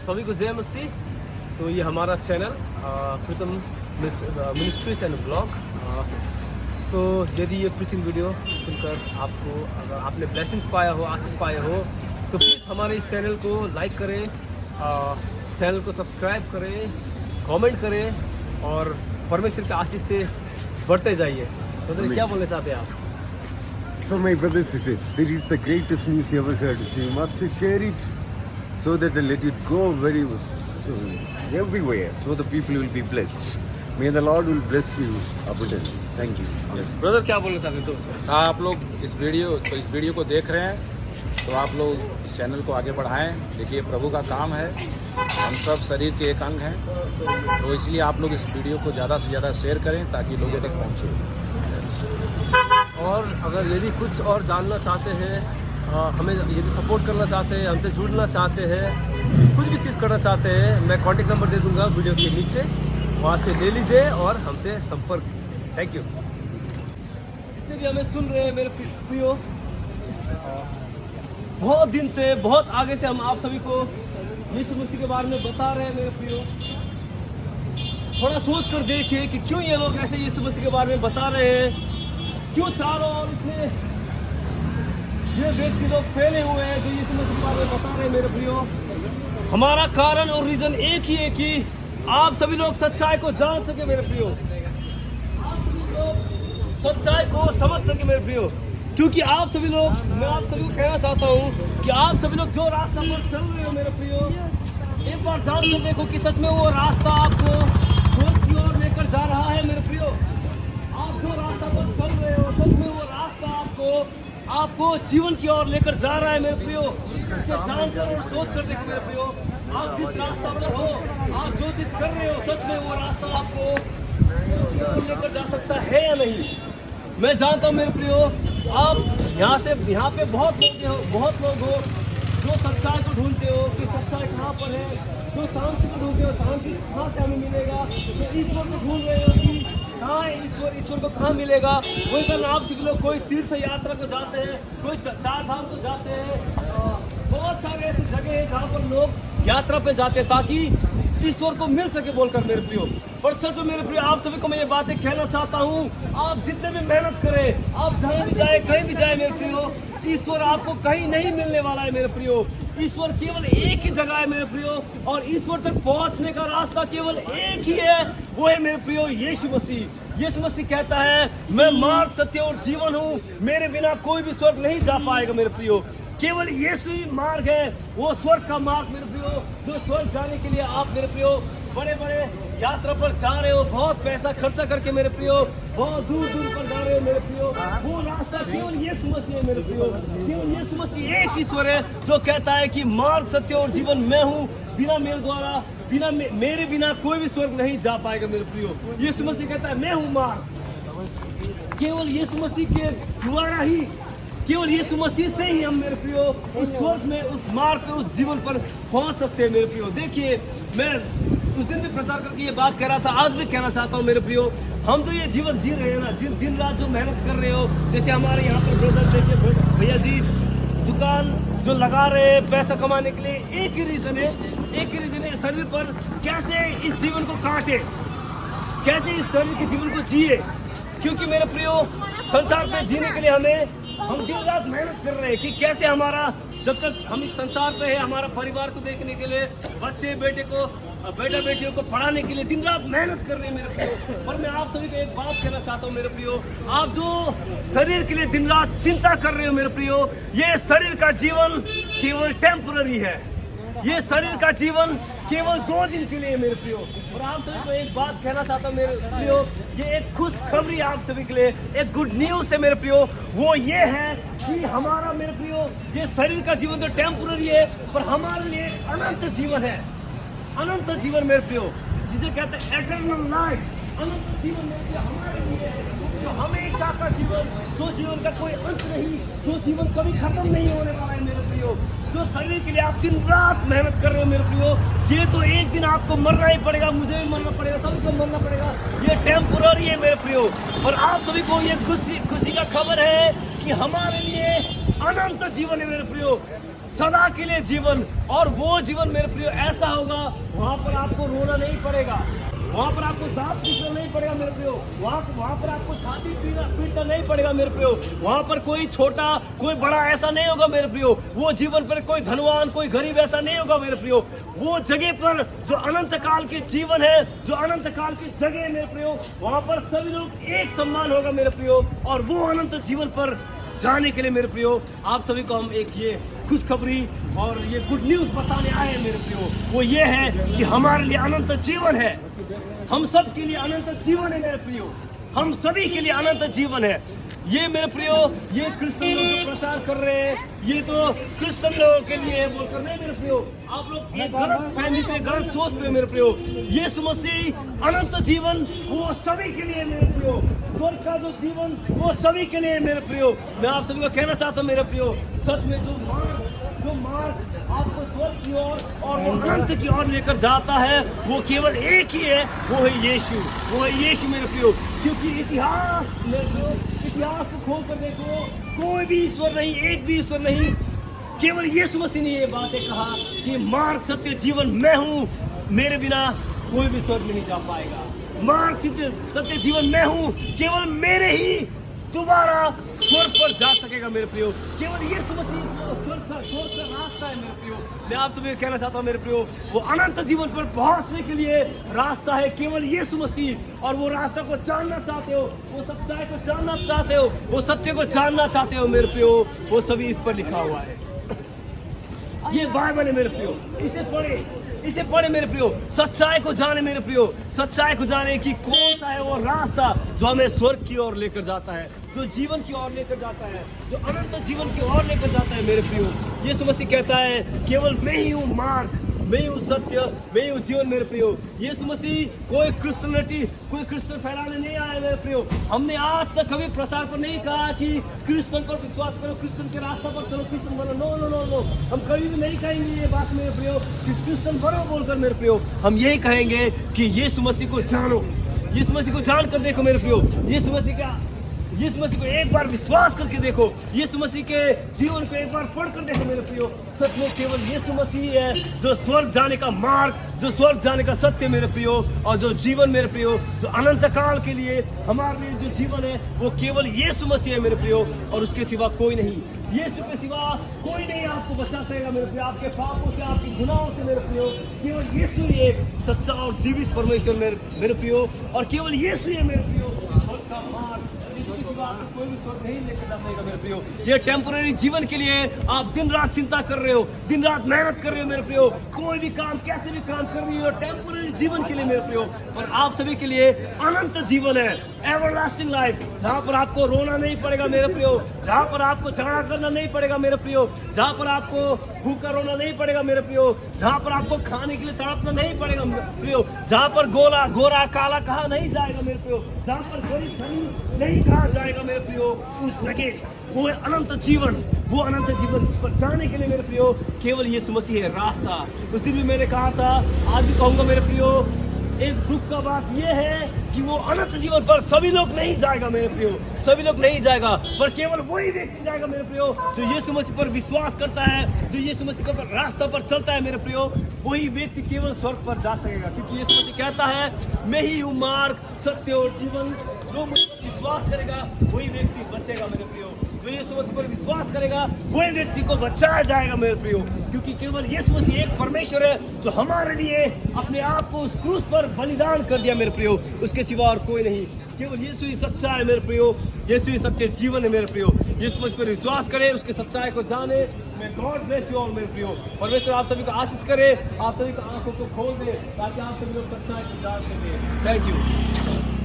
सभी को जय मसीह। सो ये हमारा channel Pritam ministries and blog. So यदि ये प्रीचिंग वीडियो सुनकर आपको अगर आपने ब्लेसिंग्स पाया हो, आशीष पाया हो, तो प्लीज़ हमारे इस चैनल को लाइक करें, चैनल को सब्सक्राइब करें, कमेंट करें और परमेश्वर के आशीष से बढ़ते जाइए। तो क्या बोलना चाहते हैं आप? So my brothers and sisters, this is the greatest news you ever heard. So you must share it so that let it go everywhere, so the people will be blessed. May the Lord will bless you abundantly. Thank you. Yes. Brother क्या बोलना चाहते हैं दोस्तों? आप लोग इस video को देख रहे हैं तो आप लोग इस चैनल को आगे बढ़ाएं। देखिए प्रभु का काम है, हम सब शरीर के एक अंग हैं, तो इसलिए आप लोग इस वीडियो को ज़्यादा से ज़्यादा शेयर करें ताकि लोगों तक पहुँचे। और अगर यदि कुछ और जानना चाहते हैं, हमें यदि सपोर्ट करना चाहते हैं, हमसे जुड़ना चाहते हैं, कुछ भी चीज़ करना चाहते हैं, मैं कॉन्टेक्ट नंबर दे दूंगा वीडियो के नीचे, वहाँ से ले लीजिए और हमसे संपर्क कीजिए। Thank you. जितने भी हमें सुन रहे हैं मेरे प्रियो, बहुत दिन से, बहुत आगे से हम आप सभी को यीशु मसीह के बारे में बता रहे हैं मेरे प्रियो। थोड़ा सोच कर देखिए कि क्यों ये लोग ऐसे यीशु मसीह के बारे में बता रहे हैं, क्यों चारों ओर इतने ये व्यक्ति लोग फैले हुए हैं जो यीशु मसीह के बारे में बता रहे हैं मेरे प्रियो। हमारा कारण और रीजन एक ही है कि आप सभी लोग सच्चाई को जान सके मेरे प्रियो, आप सभी लोग सच्चाई को समझ सके मेरे प्रियो। क्योंकि आप सभी लोग, मैं आप सभी को कहना चाहता हूँ कि आप सभी लोग जो रास्ता पर चल रहे हो मेरे प्रियो, एक बार जान कर देखो कि सच में वो रास्ता आपको स्वर्ग की ओर लेकर जा रहा है मेरे प्रियो। आप जो रास्ता पर चल रहे हो, सच में वो रास्ता आपको जीवन की ओर लेकर जा रहा है मेरे प्रियो। इसे जानकर और सोच कर देखो मेरे प्रियो, आप जिस रास्ता पर हो, आप जो चीज कर रहे हो, सच में वो रास्ता आपको लेकर जा सकता है या नहीं। मैं जानता हूँ मेरे प्रियो, आप यहाँ पे बहुत लोग हो जो सच्चाई को ढूंढते हो कि सच्चाई कहाँ पर है, जो शांति को ढूंढते हो, शांति कहाँ से हमें मिलेगा, तो ईश्वर को ढूंढ रहे हो कि कहाँ है ईश्वर को कहाँ मिलेगा। वही कारण आप सभी लोग कोई तीर्थ यात्रा को जाते हैं, कोई चार धाम को जाते हैं, बहुत सारे ऐसी जगह है जहाँ पर लोग यात्रा पे जाते हैं ताकि ईश्वर को मिल सके बोलकर मेरे प्रियो। पर सच में मेरे प्रियो, आप सभी को मैं ये बातें कहना चाहता हूँ, आप जितने भी मेहनत करें, आप जहाँ भी जाए, कहीं भी जाए मेरे प्रियो, ईश्वर आपको कहीं नहीं मिलने वाला है मेरे प्रियो। ईश्वर केवल एक ही जगह है मेरे प्रियो, और ईश्वर तक पहुंचने का रास्ता केवल एक ही है, वो है मेरे प्रियो यीशु मसीह। यीशु मसीह कहता है, मैं मार्ग, सत्य और जीवन हूँ, मेरे बिना कोई भी स्वर्ग नहीं जा पाएगा मेरे प्रियो। केवल यीशु ही मार्ग है, वो स्वर्ग का मार्ग मेरे प्रियो, जो स्वर्ग जाने के लिए आप मेरे प्रियो बड़े बड़े यात्रा पर जा रहे हो, बहुत पैसा खर्चा करके मेरे प्रियो, बहुत दूर दूर पर जा रहे हो मेरे प्रियो। वो रास्ता केवल यीशु मसीह है मेरे प्रियो। केवल यीशु मसीह एक ईश्वर है जो कहता है कि मार्ग, सत्य और जीवन मैं हूँ, बिना मेरे द्वारा, मेरे बिना कोई भी स्वर्ग नहीं जा पाएगा मेरे प्रियो। यीशु मसीह कहता है मैं हूँ मार्ग। केवल यीशु मसीह के द्वारा ही, केवल यीशु मसीह से ही हम मेरे प्रियो उस स्वर्ग में, उस मार्ग पे, उस जीवन पर पहुंच सकते हैं मेरे प्रियो। देखिए, मैं उस दिन भी प्रचार करके ये बात कह रहा था, आज भी कहना चाहता हूँ मेरे प्रियो, हम जो ये जीवन जी रहे हैं ना, दिन रात जो मेहनत कर रहे हो, जैसे हमारे यहाँ पर ब्रदर देखिए भैया जी दुकान जो लगा रहे हैं पैसा कमाने के लिए, एक ही रीजन है शरीर पर कैसे इस जीवन को काटे, कैसे इस शरीर के जीवन को जिए। क्योंकि मेरे प्रियो, संसार पे जीने के लिए हम दिन रात मेहनत कर रहे हैं कि कैसे हमारा, जब तक हम इस संसार पे है, हमारा परिवार को देखने के लिए, बच्चे बेटा बेटियों को पढ़ाने के लिए दिन रात मेहनत कर रहे हैं मेरे प्रियो। पर मैं आप सभी को एक बात कहना चाहता हूँ मेरे प्रियो, आप जो शरीर के लिए दिन रात चिंता कर रहे हो मेरे प्रियो, ये शरीर का जीवन केवल टेम्पररी है, ये शरीर का जीवन केवल 2 दिन के लिए मेरे प्रियो। और आप सभी को एक बात कहना चाहता हूँ मेरे प्रियो, ये एक खुशखबरी आप सभी के लिए, एक गुड न्यूज है मेरे प्रियो। वो ये है कि हमारा मेरे प्रियो ये शरीर का जीवन तो टेम्पररी है, पर हमारे लिए अनंत जीवन है, अनंत जीवन मेरे प्रियो, जिसे कहते हैं एटर्नल लाइफ। अनंत जीवन मेरे प्रियो हमारे लिए है, जो हमेशा का जीवन, जो जीवन का कोई अंत नहीं, जो जीवन कभी खत्म नहीं होने वाला है मेरे प्रियो। जो शरीर के लिए आप दिन रात मेहनत कर रहे हो मेरे प्रियो, ये तो एक दिन आपको मरना ही पड़ेगा, मुझे भी मरना पड़ेगा, सभी को मरना पड़ेगा, ये टेम्पोररी है मेरे प्रियो। और आप सभी को ये खुशी का खबर है कि हमारे लिए अनंत जीवन है मेरे प्रियो। सदा के लिए जीवन। और वो जीवन मेरे प्रियो ऐसा होगा, वहां पर आपको रोना नहीं पड़ेगा, वहां पर आपको दांत पीटना नहीं पड़ेगा मेरे प्रियो, वहां पर आपको छाती पीटना नहीं पड़ेगा मेरे प्रियो, वहां पर कोई छोटा कोई बड़ा ऐसा नहीं होगा मेरे प्रियो, वो जीवन पर कोई धनवान कोई गरीब ऐसा नहीं होगा मेरे प्रियो। वो जगह पर जो अनंत काल के जीवन है, जो अनंत काल की जगह है मेरे प्रियो, वहां पर सभी लोग एक सम्मान होगा मेरे प्रियो। और वो अनंत जीवन पर जाने के लिए मेरे प्रियो आप सभी को हम एक ये खुशखबरी और ये गुड न्यूज बताने आए हैं मेरे प्रियो। वो ये है कि हमारे लिए अनंत जीवन है, हम सब के लिए अनंत जीवन है मेरे प्रियो, हम सभी के लिए अनंत जीवन है। ये मेरे प्रियो ये क्रिश्चियन लोग जो प्रचार कर रहे हैं, ये तो क्रिश्चियन लोगों के लिए बोलकर नहीं मेरे प्रियो, आप लोग एक गलत फहमी पे गलत सोच पे मेरे प्रियो। यीशु मसीह अनंत जीवन वो सभी के लिए मेरे प्रियो, स्वर्ग का जो जीवन वो सभी के लिए मेरे प्रियो। मैं आप सभी को कहना चाहता हूँ मेरे प्रियो, सच में जो मार्ग आपको स्वर्ग की ओर और वो अनंत की ओर लेकर जाता है, वो केवल एक ही है, वो है यीशु, वो है यीशु मेरे प्रियो। क्योंकि इतिहास मेरे प्रियो, इतिहास को खोल कर देखो, कोई भी ईश्वर नहीं, एक भी ईश्वर नहीं, केवल यीशु मसीह ने ये बातें कहा कि मार्ग सत्य जीवन मैं हूँ, मेरे बिना कोई भी स्वर्ग में नहीं जा पाएगा। मार्ग सत्य जीवन मैं हूँ, केवल मेरे ही दोबारा स्वर्ग पर जा सकेगा मेरे प्रियो। केवल यीशु मसीह स्वर्ग का रास्ता है मेरे प्रियो। मैं आप सभी को कहना चाहता हूँ मेरे प्रियो, वो अनंत जीवन पर पहुंचने के लिए रास्ता है केवल यीशु मसीह। और वो रास्ता को जानना चाहते हो, वो सच्चाई को जानना चाहते हो, वो सत्य को जानना चाहते हो मेरे प्रियो, वो सभी इस पर लिखा हुआ है। ये बाइबल है मेरे प्रियो, इसे पढ़े मेरे प्रियो, सच्चाई को जाने मेरे प्रियो, सच्चाई को जाने कि कौन सा है वो रास्ता जो हमें स्वर्ग की ओर लेकर जाता है, जो जीवन की ओर लेकर जाता है, जो अनंत जीवन की ओर लेकर जाता है मेरे प्रियो। यीशु मसीह कहता है केवल मैं ही हूँ मार्ग, मैं ही हूँ सत्य, मैं ही हूँ जीवन मेरे प्रियो। यीशु मसीह कोई क्रिश्चियन फैलाने नहीं आया मेरे प्रियो। हमने आज तक कभी प्रचार पर नहीं कहा कि क्रिश्चियन पर विश्वास करो, क्रिश्चियन के रास्ते पर चलो, क्रिश्चियन बनो। नो नो नो नो, हम कभी भी नहीं कहेंगे ये बात मेरे प्रियो कि क्रिश्चियन बनो बोलकर मेरे प्रियो। हम यही कहेंगे कि यीशु मसीह को जानो, यीशु मसीह को जान कर देखो मेरे प्रियो, यीशु मसीह को एक बार विश्वास करके देखो, यीशु मसीह के जीवन को एक बार पढ़ कर देखो मेरे प्रियो। सच में केवल यीशु मसीह है जो स्वर्ग जाने का मार्ग, जो स्वर्ग जाने का सत्य मेरे प्रियो, और जो जीवन मेरे प्रियो, जो अनंत काल के लिए हमारे लिए जो जीवन है वो केवल यीशु मसीह है मेरे प्रियो, और उसके सिवा कोई नहीं। यीशु के सिवा कोई नहीं आपको बचा सकेगा मेरे प्रियो, आपके पापों से, आपके गुनाहों से मेरे प्रियो। केवल यीशु ही एक सच्चा और जीवित परमेश्वर मेरे प्रियो, और केवल यीशु ही है मेरे प्रियो स्वर्ग का मार्ग, कोई भी स्वर्ग नहीं लेकर जा सकेगा मेरे प्रियो। ये टेम्पररी जीवन के लिए आप दिन रात चिंता कर रहे हो, दिन रात मेहनत कर रहे हो मेरे प्रियो, कोई भी काम कैसे भी काम कर रही हो टेम्पररी जीवन के लिए मेरे प्रियो, पर आप सभी के लिए अनंत जीवन है, एवरलास्टिंग लाइफ, जहाँ पर आपको रोना नहीं पड़ेगा मेरे प्रियो, जहाँ पर आपको झगड़ा करना नहीं पड़ेगा मेरे प्रियो, जहाँ पर आपको भूखा रोना नहीं पड़ेगा मेरे प्रियो, जहाँ पर आपको खाने के लिए तड़पना नहीं पड़ेगा प्रियो, जहाँ पर गोरा काला कहा नहीं जाएगा मेरे प्रियो, जहाँ पर गरीब धनी नहीं कहा जाएगा मेरे प्रियो, उस जगह वो है अनंत जीवन। वो अनंत जीवन पर जाने के लिए मेरे प्रियो केवल यीशु मसीह है रास्ता। उस दिन भी मैंने कहा था, आज भी कहूँगा मेरे प्रियो, एक दुख का बात यह है कि वो अनंत जीवन पर सभी लोग नहीं जाएगा मेरे प्रियो, सभी लोग नहीं जाएगा, पर केवल वही व्यक्ति जाएगा मेरे प्रियो जो यीशु मसीह पर विश्वास करता है, जो यीशु मसीह पर रास्ता पर चलता है मेरे प्रियो, वही व्यक्ति केवल स्वर्ग पर जा सकेगा। क्योंकि यीशु मसीह कहता है मैं ही हूँ मार्ग सत्य और जीवन, जो मुझ पर विश्वास करेगा वही व्यक्ति बचेगा मेरे प्रियो, जो यीशु मसीह पर विश्वास करेगा वही व्यक्ति को बचाया जाएगा मेरे प्रियो। क्योंकि केवल यीशु मसीह एक परमेश्वर है जो हमारे लिए अपने आप को उस क्रूस पर बलिदान कर दिया मेरे प्रियो, उसके सिवा और कोई नहीं। केवल यीशु ही सच्चा है मेरे प्रियो, यीशु ही सत्य जीवन है मेरे प्रियो। यीशु मसीह पर विश्वास करे, उसके सच्चाई को जाने। मैं गॉड ब्लेस यू ऑल मेरे प्रियो। परमेश्वर आप सभी को आशीष करे, आप सभी को आंखों को खोल दे ताकि आप सभी लोग सच्चाई को जान सके। Thank you.